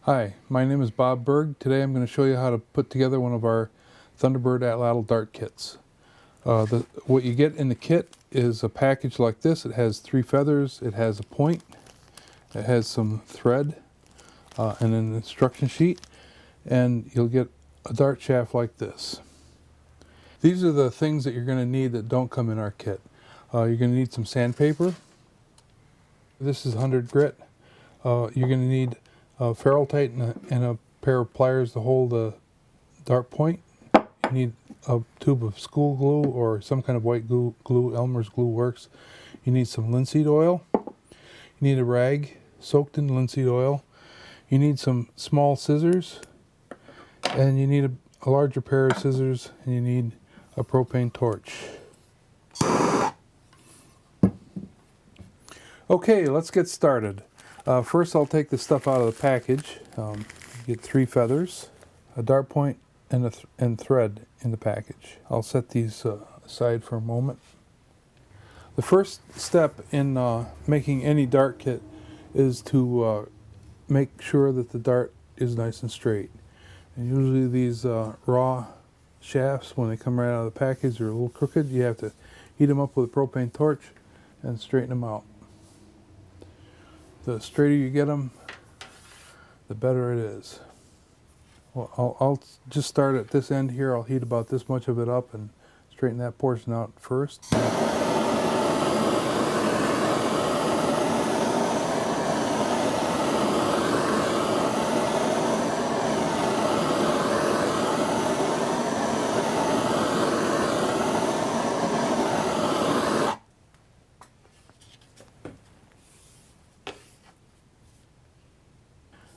Hi, my name is Bob Berg. Today I'm going to show you how to put together one of our Thunderbird Atlatl Dart Kits. What you get in the kit is a package like this. It has 3 feathers, it has a point, it has some thread, and an instruction sheet, and you'll get a dart shaft like this. These are the things that you're going to need that don't come in our kit. You're going to need some sandpaper. This is 100 grit. You're going to need Ferrule-Tite and a pair of pliers to hold the dart point. You need a tube of school glue or some kind of white glue. Elmer's glue works. You need some linseed oil. You need a rag soaked in linseed oil. You need some small scissors, and you need a larger pair of scissors, and you need a propane torch. Okay, let's get started. First I'll take the stuff out of the package. Get 3 feathers, a dart point, and thread in the package. I'll set these aside for a moment. The first step in making any dart kit is to make sure that the dart is nice and straight. And usually these raw shafts, when they come right out of the package, are a little crooked. You have to heat them up with a propane torch and straighten them out. The straighter you get them, the better it is. Well, I'll just start at this end here. I'll heat about this much of it up and straighten that portion out first.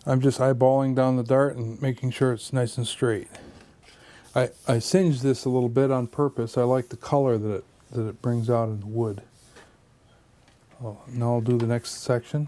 I'm just eyeballing down the dart and making sure it's nice and straight. I singed this a little bit on purpose. I like the color that it brings out in the wood. Now I'll do the next section.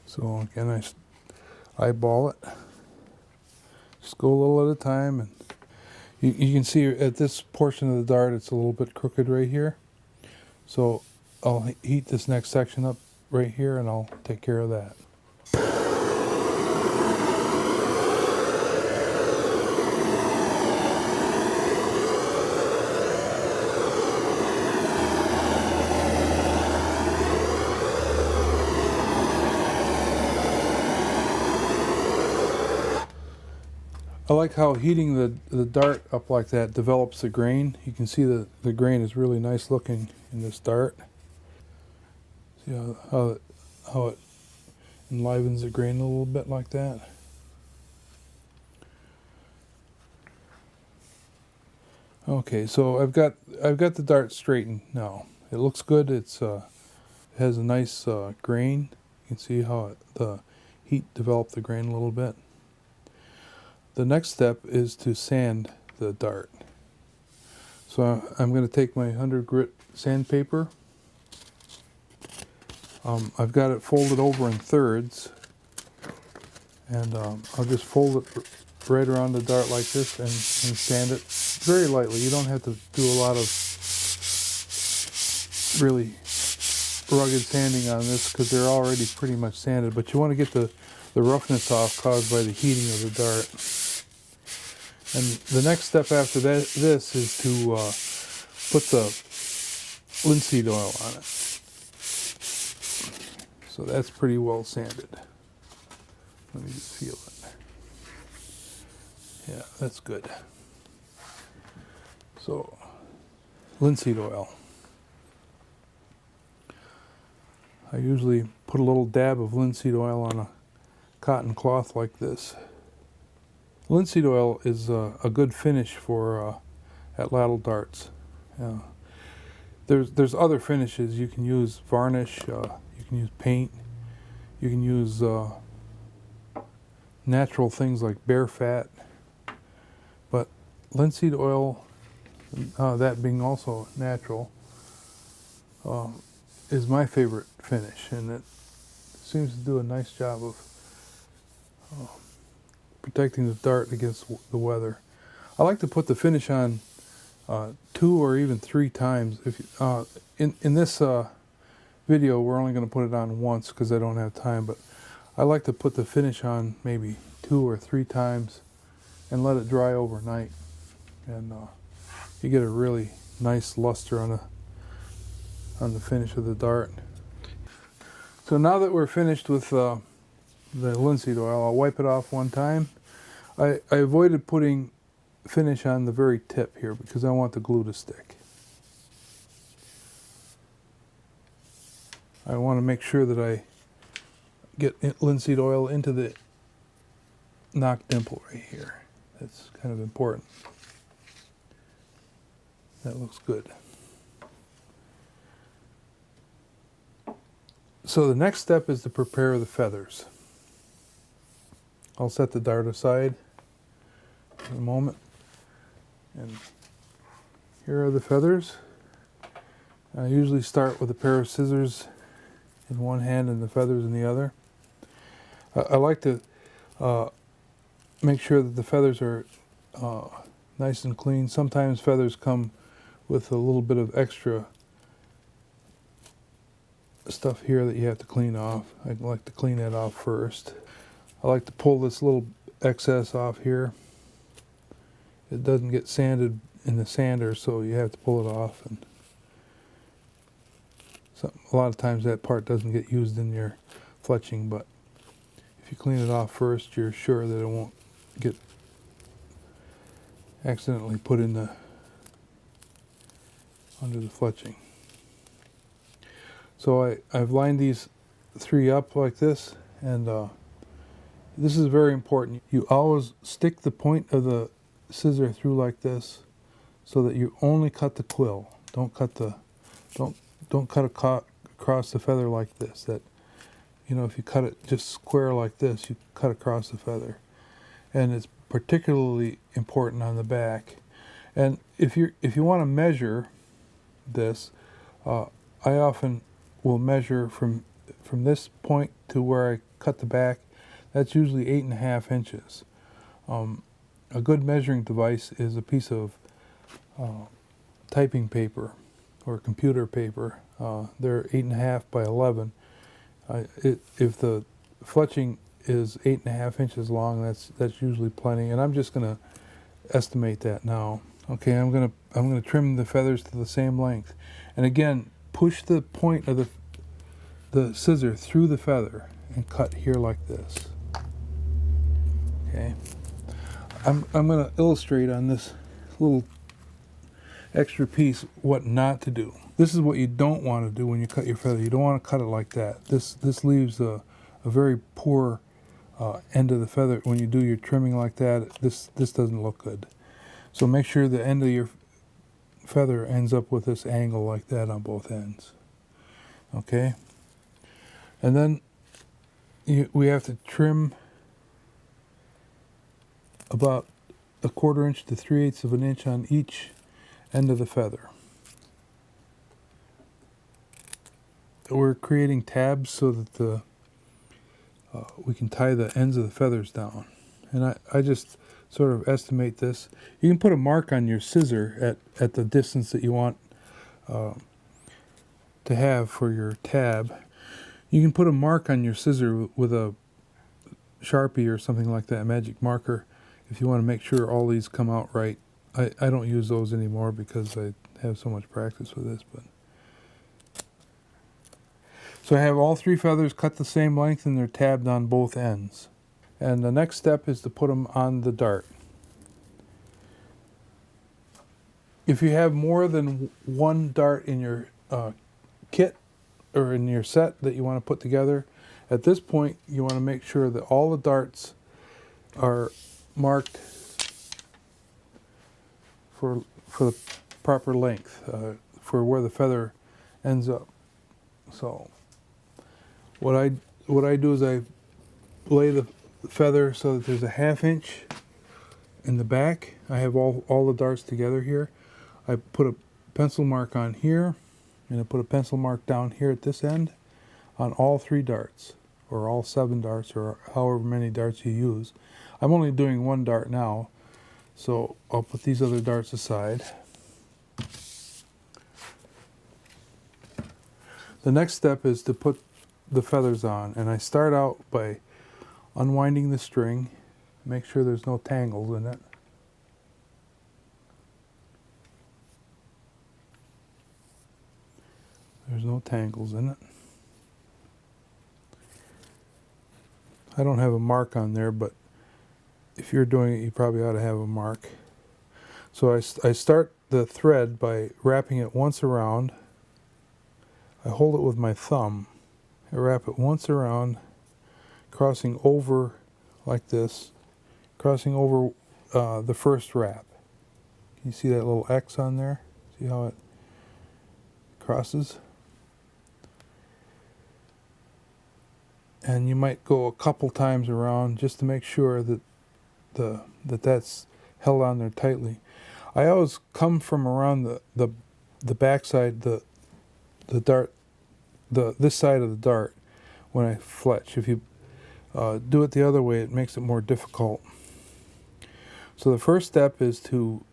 So again, I eyeball it. Just go a little at a time, and you can see at this portion of the dart, it's a little bit crooked right here. So I'll heat this next section up right here, and I'll take care of that. I like how heating the dart up like that develops the grain. You can see the grain is really nice looking in this dart. See how it enlivens the grain a little bit like that. Okay, so I've got the dart straightened now. It looks good. It has a nice grain. You can see how the heat developed the grain a little bit. The next step is to sand the dart. So I'm going to take my 100 grit sandpaper. I've got it folded over in thirds, and I'll just fold it right around the dart like this and sand it very lightly. You don't have to do a lot of really rugged sanding on this because they're already pretty much sanded, but you want to get the roughness off caused by the heating of the dart. And the next step after this is to put the linseed oil on it. So that's pretty well sanded. Let me just feel it. Yeah, that's good. So, linseed oil. I usually put a little dab of linseed oil on a cotton cloth like this. Linseed oil is a good finish for Atlatl darts. There's other finishes. You can use varnish, you can use paint, you can use natural things like bear fat. linseed oil, that being also natural, is my favorite finish, and it seems to do a nice job of protecting the dart against the weather. I like to put the finish on 2 or even 3 times. If in this video, we're only going to put it on once because I don't have time, but I like to put the finish on maybe 2 or 3 times and let it dry overnight, and you get a really nice luster on the finish of the dart. So now that we're finished with the linseed oil, I'll wipe it off one time. I avoided putting finish on the very tip here because I want the glue to stick. I want to make sure that I get linseed oil into the knock dimple right here. That's kind of important. That looks good. So the next step is to prepare the feathers. I'll set the dart aside in a moment. And here are the feathers. I usually start with a pair of scissors in one hand and the feathers in the other. I like to make sure that the feathers are nice and clean. Sometimes feathers come with a little bit of extra stuff here that you have to clean off. I like to clean that off first. I like to pull this little excess off here. It doesn't get sanded in the sander, so you have to pull it off. And a lot of times that part doesn't get used in your fletching, but if you clean it off first, you're sure that it won't get accidentally put in under the fletching. So I've lined these 3 up like this, and this is very important. You always stick the point of the scissor through like this, so that you only cut the quill. Don't cut across the feather like this. That, you know, if you cut it just square like this, you cut across the feather, and it's particularly important on the back. And if you want to measure this, I often will measure from this point to where I cut the back. That's usually 8.5 inches. A good measuring device is a piece of typing paper or computer paper. They're 8.5 by 11. If the fletching is 8.5 inches long, that's usually plenty. And I'm just going to estimate that now. Okay, I'm gonna trim the feathers to the same length, and again, push the point of the scissor through the feather and cut here like this. Okay, I'm gonna illustrate on this little extra piece what not to do. This is what you don't want to do when you cut your feather. You don't want to cut it like that. This leaves a very poor end of the feather. When you do your trimming like that, this doesn't look good. So make sure the end of your feather ends up with this angle like that on both ends. Okay? And then we have to trim about 1/4 inch to 3/8 of an inch on each end of the feather. We're creating tabs so that we can tie the ends of the feathers down. And I just sort of estimate this. You can put a mark on your scissor at the distance that you want to have for your tab. You can put a mark on your scissor with a Sharpie or something like that, a magic marker, if you want to make sure all these come out right. I don't use those anymore because I have so much practice with this. But so I have all 3 feathers cut the same length and they're tabbed on both ends. And the next step is to put them on the dart. If you have more than one dart in your kit or in your set that you want to put together, at this point you want to make sure that all the darts are marked for the proper length, for where the feather ends up. So what I do is I lay the feather so that there's a 1/2 inch In the back, I have all the darts together here. I put a pencil mark on here, and I put a pencil mark down here at this end on all 3 darts, or all 7 darts, or however many darts you use. I'm only doing 1 dart now, so I'll put these other darts aside. The next step is to put the feathers on, and I start out by unwinding the string. Make sure there's no tangles in it. There's no tangles in it. I don't have a mark on there, but if you're doing it, you probably ought to have a mark. So I start the thread by wrapping it once around. I hold it with my thumb. I wrap it once around, crossing over like this, crossing over the first wrap. You see that little X on there? See how it crosses? And you might go a couple times around just to make sure that that's held on there tightly. I always come from around the backside, the dart, this side of the dart when I fletch. If you do it the other way, it makes it more difficult. So the first step is to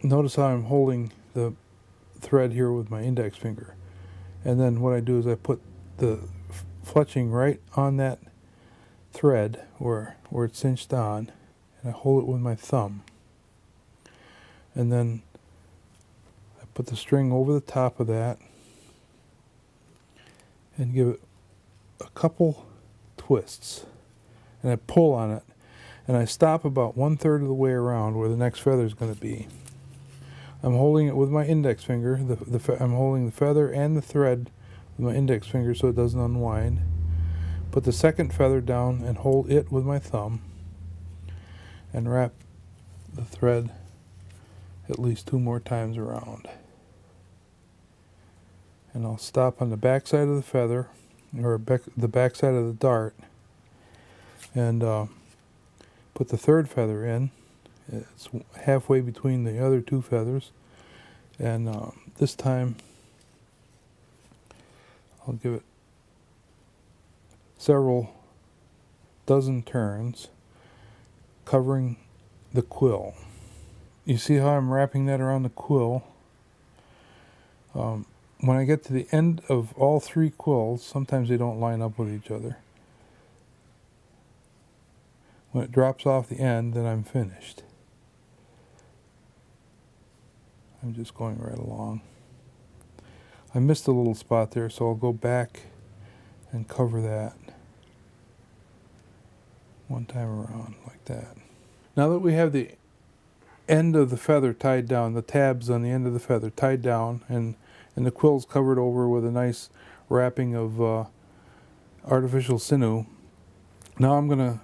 notice how I'm holding the thread here with my index finger. And then what I do is I put the fletching right on that thread where it's cinched on, and I hold it with my thumb. And then I put the string over the top of that and give it a couple twists, and I pull on it, and I stop about 1/3 of the way around where the next feather is going to be. I'm holding it with my index finger. I'm holding the feather and the thread with my index finger so it doesn't unwind. Put the second feather down and hold it with my thumb, and wrap the thread at least 2 more times around. And I'll stop on the back side of the feather, or the back side of the dart, and put the third feather in. It's halfway between the other 2 feathers, and this time I'll give it several dozen turns, covering the quill. You see how I'm wrapping that around the quill? When I get to the end of all 3 quills, sometimes they don't line up with each other. When it drops off the end, then I'm finished. I'm just going right along. I missed a little spot there, so I'll go back and cover that 1 time around like that. Now that we have the end of the feather tied down, the tabs on the end of the feather tied down, and the quill's covered over with a nice wrapping of artificial sinew, now I'm going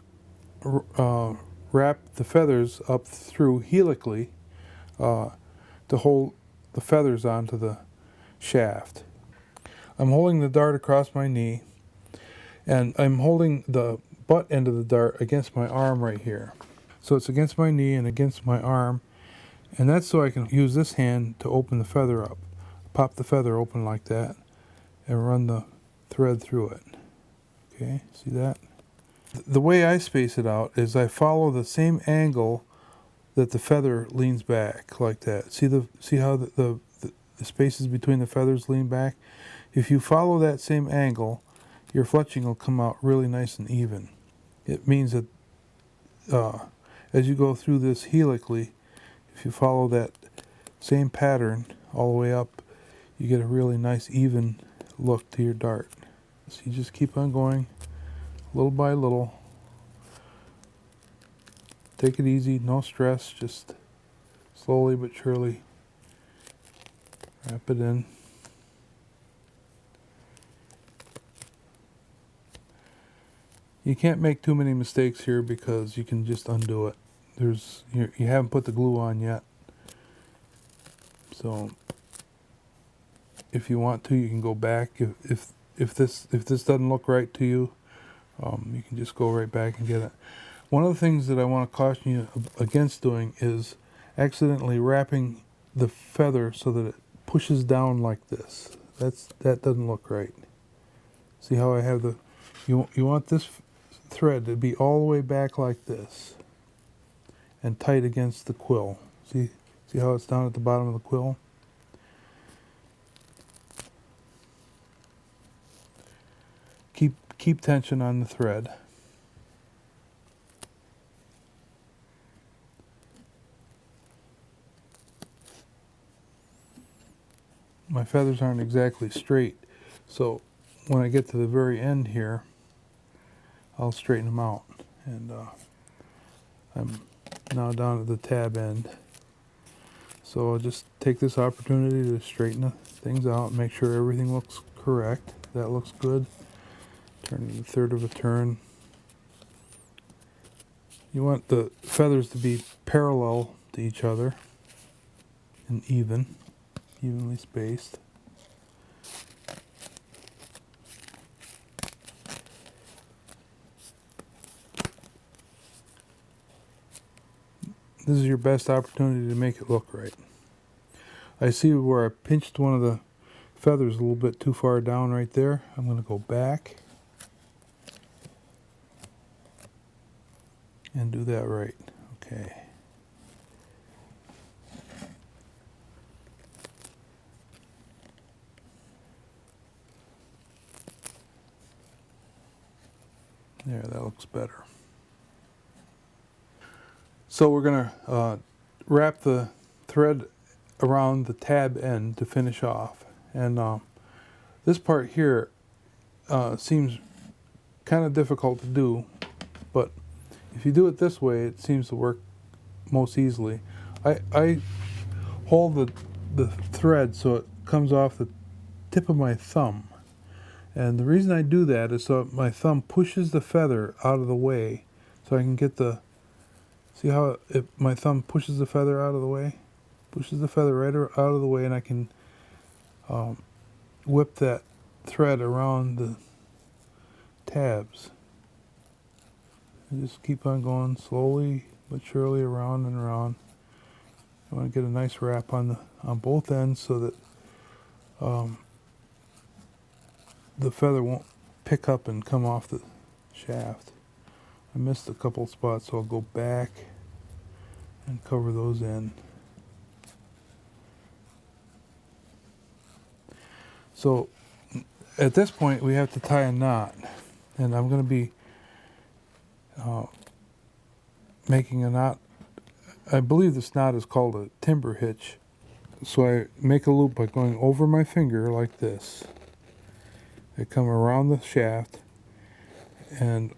to wrap the feathers up through helically to hold the feathers onto the shaft. I'm holding the dart across my knee, and I'm holding the butt end of the dart against my arm right here. So it's against my knee and against my arm, and that's so I can use this hand to open the feather up. Pop the feather open like that and run the thread through it. Okay, see that? The way I space it out is I follow the same angle that the feather leans back, like that. See how the spaces between the feathers lean back? If you follow that same angle, your fletching will come out really nice and even. It means that as you go through this helically, if you follow that same pattern all the way up, you get a really nice even look to your dart. So you just keep on going little by little. Take it easy, no stress, just slowly but surely wrap it in. You can't make too many mistakes here because you can just undo it. You haven't put the glue on yet, so if you want to, you can go back. If this doesn't look right to you, you can just go right back and get it. One of the things that I want to caution you against doing is accidentally wrapping the feather so that it pushes down like this. That doesn't look right. See how I have the, you want this thread to be all the way back like this and tight against the quill. See how it's down at the bottom of the quill? Keep tension on the thread. My feathers aren't exactly straight, so when I get to the very end here, I'll straighten them out. And I'm now down at the tab end. So I'll just take this opportunity to straighten the things out, make sure everything looks correct. That looks good. Turn it a third of a turn. You want the feathers to be parallel to each other and evenly spaced. This is your best opportunity to make it look right. I see where I pinched one of the feathers a little bit too far down right there. I'm going to go back and do that right. Okay. There, that looks better. So we're going to wrap the thread around the tab end to finish off. And this part here seems kind of difficult to do, but if you do it this way, it seems to work most easily. I hold the thread so it comes off the tip of my thumb. And the reason I do that is so my thumb pushes the feather out of the way so I can get the, see how my thumb pushes the feather out of the way? Pushes the feather right out of the way, and I can whip that thread around the tabs. And just keep on going slowly but surely around and around. I want to get a nice wrap on both ends so that the feather won't pick up and come off the shaft. I missed a couple spots, so I'll go back and cover those in. So at this point we have to tie a knot, and I'm going to be making a knot. I believe this knot is called a timber hitch. So I make a loop by going over my finger like this. I come around the shaft and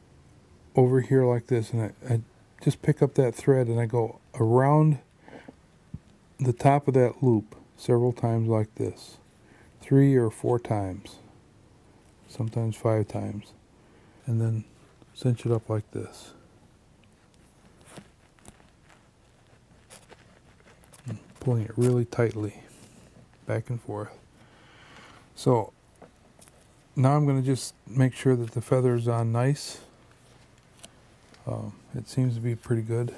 over here like this, and I just pick up that thread and I go around the top of that loop several times like this. 3 or 4 times, sometimes 5 times, and then cinch it up like this. And pulling it really tightly back and forth. So now I'm going to just make sure that the feather is on nice. It seems to be pretty good.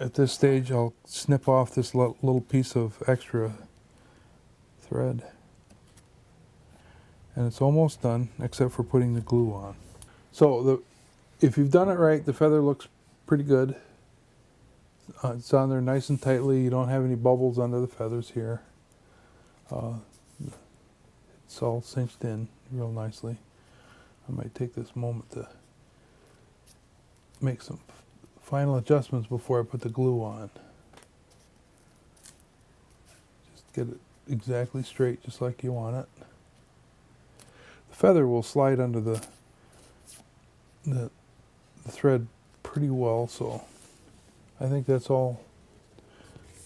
At this stage I'll snip off this little piece of extra thread. And it's almost done, except for putting the glue on. So if you've done it right, the feather looks pretty good. It's on there nice and tightly. You don't have any bubbles under the feathers here. It's all cinched in real nicely. I might take this moment to make some final adjustments before I put the glue on. Just get it exactly straight, just like you want it. The feather will slide under the thread pretty well, so I think that's all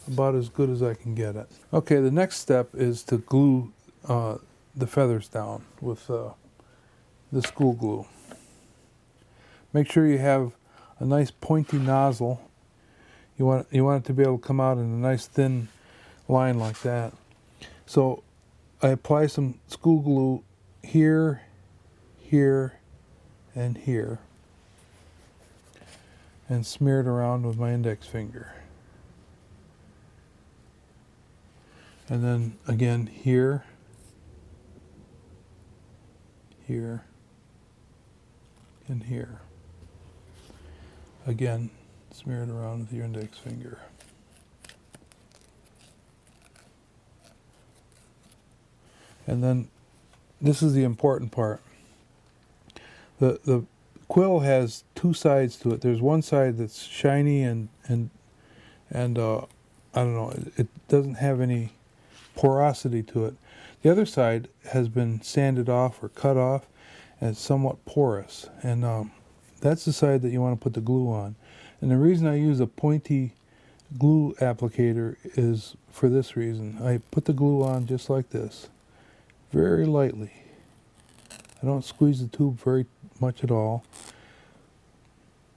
about as good as I can get it. Okay, the next step is to glue the feathers down with the school glue. Make sure you have a nice pointy nozzle. You want it to be able to come out in a nice thin line like that. So I apply some school glue here, here, and here. and smear it around with my index finger. And then again here, here, and here. Again, smear it around with your index finger. And then this is the important part. The quill has two sides to it. There's one side that's shiny and I don't know, it doesn't have any porosity to it. The other side has been sanded off or cut off and it's somewhat porous, and that's the side that you want to put the glue on. And the reason I use a pointy glue applicator is for this reason. I put the glue on just like this, very lightly. I don't squeeze the tube very much at all.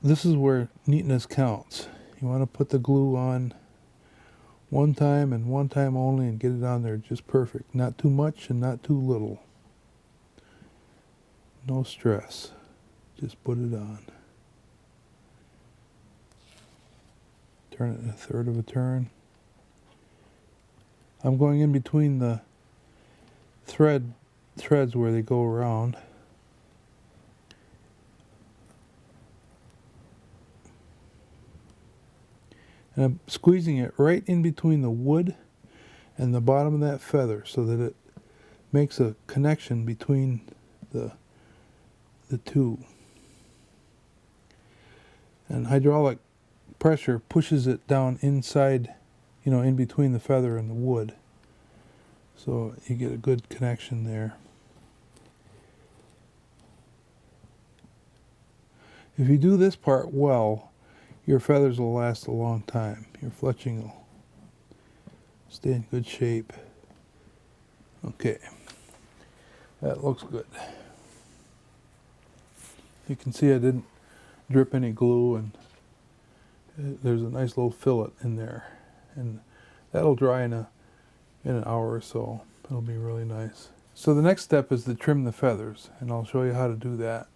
This is where neatness counts. You want to put the glue on one time and one time only and get it on there just perfect. Not too much and not too little. No stress. Just put it on. Turn it in a third of a turn. I'm going in between the threads where they go around. And I'm squeezing it right in between the wood and the bottom of that feather so that it makes a connection between the two. And hydraulic pressure pushes it down inside, in between the feather and the wood. So you get a good connection there. If you do this part well, your feathers will last a long time. Your fletching will stay in good shape. Okay, that looks good. You can see I didn't drip any glue, and there's a nice little fillet in there. And that'll dry in an hour or so. It'll be really nice. So the next step is to trim the feathers, and I'll show you how to do that.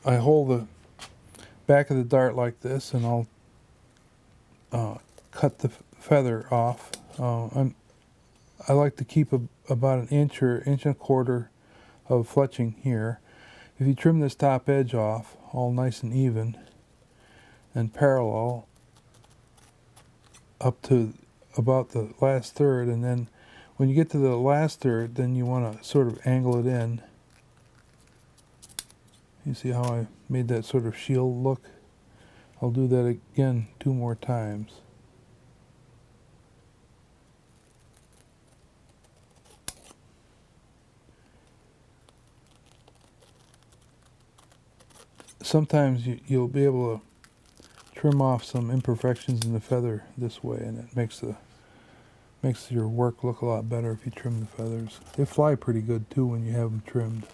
I hold the back of the dart like this, and I'll cut the feather off. I like to keep about an inch or inch and a quarter of fletching here. If you trim this top edge off, all nice and even and parallel up to about the last third, and then when you get to the last third, then you want to sort of angle it in. You see how I made that sort of shield look? I'll do that again 2 more times. Sometimes you'll be able to trim off some imperfections in the feather this way, and it makes your work look a lot better if you trim the feathers. They fly pretty good too when you have them trimmed.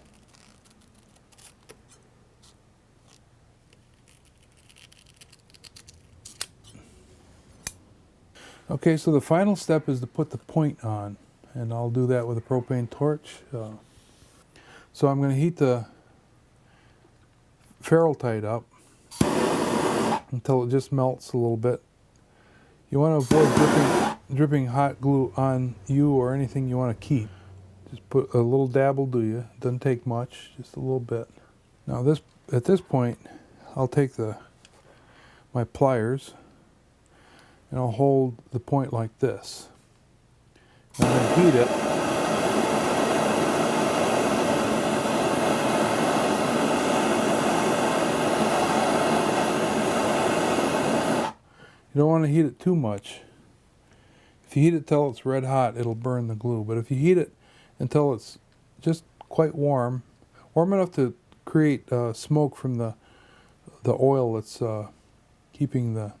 Okay, so the final step is to put the point on, and I'll do that with a propane torch. So I'm going to heat the Ferrite up until it just melts a little bit. You want to avoid dripping hot glue on you or anything you want to keep. Just put a little dab will do you. Doesn't take much, just a little bit. Now at this point, I'll take my pliers and I'll hold the point like this. And then heat it. You don't want to heat it too much. If you heat it till it's red hot, it'll burn the glue. But if you heat it until it's just quite warm enough to create smoke from the oil that's keeping the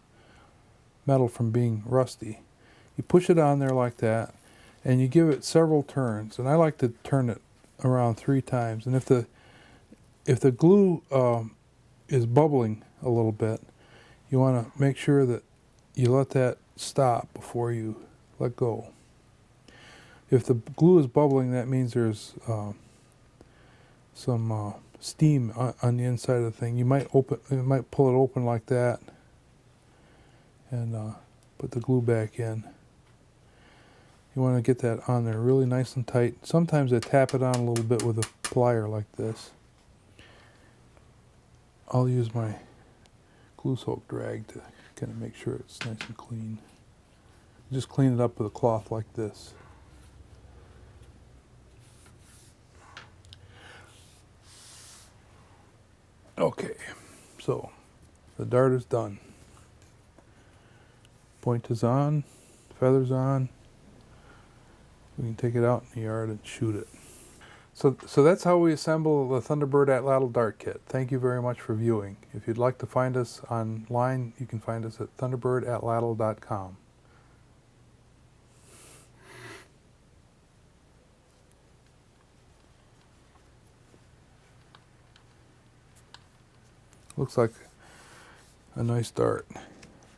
metal from being rusty, you push it on there like that, and you give it several turns. And I like to turn it around 3 times. And if the glue is bubbling a little bit, you want to make sure that you let that stop before you let go. If the glue is bubbling, that means there's some steam on the inside of the thing. You might pull it open like that and put the glue back in. You want to get that on there really nice and tight. Sometimes I tap it on a little bit with a plier like this. I'll use my glue soak drag to kind of make sure it's nice and clean. Just clean it up with a cloth like this. Okay, so the dart is done. Point is on, feathers on. We can take it out in the yard and shoot it. So that's how we assemble the Thunderbird Atlatl Dart Kit. Thank you very much for viewing. If you'd like to find us online, you can find us at thunderbirdatlatl.com. Looks like a nice dart.